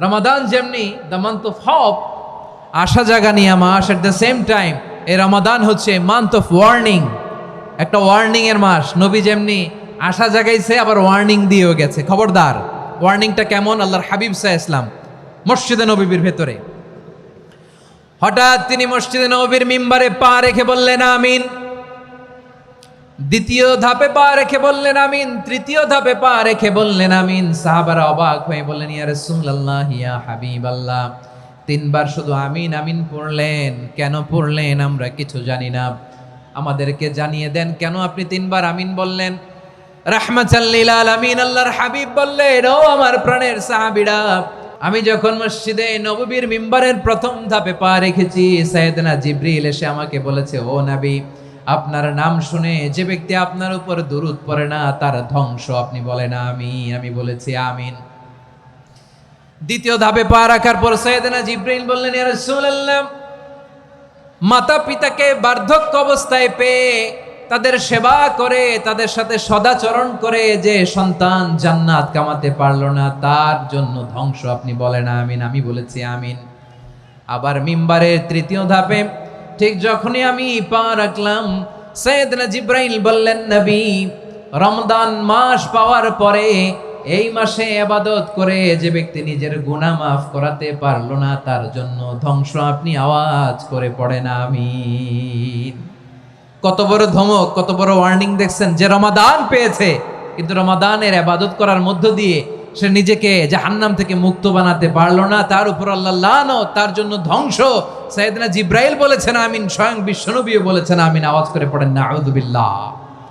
রমাদান যেমনি the month of hope, আশা জাগানিয়া মাস, এট দ্য সেম টাইম এই রমাদান হচ্ছে মান্থ অফ ওয়ার্নিং, একটা ওয়ার্নিং এর মাস। নবী যেমনি আশা জাগাইছে আবার ওয়ার্নিং দিয়েও গেছে, খবরদার। ওয়ার্নিংটা কেমন? আল্লাহর হাবিব সাল্লাল্লাহু আলাইহি ওয়াসাল্লাম মসজিদে নববীর ভেতরে হঠাৎ তিনি মসজিদে নববীর মিম্বারে পা রেখে বললেন আমিন। দ্বিতীয় ধাপে পা রেখে বললেন আমিন, তৃতীয় ধাপে পা রেখে বললেন আমিন। সাহাবারা অবাক হয়ে বললেন, ইয়া রাসূলুল্লাহ, ইয়া হাবিবাল্লাহ, তিনবার শুধু আমিন আমিন পড়লেন, কেন পড়লেন আমরা কিছু জানি না, আমাদেরকে জানিয়ে দেন কেন আপনি তিনবার আমিন বললেন। রাহমাতাল লিল আলামিন আল্লাহর হাবিব বললেন, ও আমার প্রাণের সাহাবীরা, আমি যখন মসজিদে নববীর মিম্বারের প্রথম ধাপে পা রেখেছি, সাইয়েদনা জিবরিল এসে আমাকে বলেছে, ও নবী, আপনার নাম শুনে যে ব্যক্তি আপনার উপর দুরূদ পড়ে না তার ধ্বংস। আপনি বলেন আমিন। আমি বলেছি আমিন। দ্বিতীয় ধাপে পা রাখার পর সাইয়েদনা জিবরিল বললেন, ইয়া রাসূলুল্লাহ, মাতা পিতাকে বার্ধক্য অবস্থায় পেয়ে তাদের সেবা করে, তাদের সাথে সদাচরণ করে যে সন্তান জান্নাত কামাতে পারলো না তার জন্য ধ্বংস। আপনি বলেন আমিন। আমি বলেছি আমিন। আবার মিম্বারের তৃতীয় ধাপে ঠিক যখনই আমি পা রাখলাম, সাইয়েদনা জিবরাইল বললেন, নবী, রমজান মাস পাওয়ার পরে এই মাসে ইবাদত করে যে ব্যক্তি নিজের গুনাহ মাফ করাতে পারলো না তার জন্য ধ্বংস। আপনি আওয়াজ করে পড়েন আমিন। কত বড় ধমক, কত বড় ওয়ার্নিং দেখছেন! যে রমাদান পেয়েছে কিন্তু রমাদানের ইবাদত করার মধ্য দিয়ে সে নিজেকে জাহান্নাম থেকে মুক্ত বানাতে পারলো না, তার উপর আল্লাহ লানত, তার জন্য ধ্বংস। সাইয়েদনা জিবরাইল বলেছেন আমিন, স্বয়ং বিশ্বনবীও বলেছেন আমিন। আওয়াজ করে পড়েন নাউযুবিল্লাহ।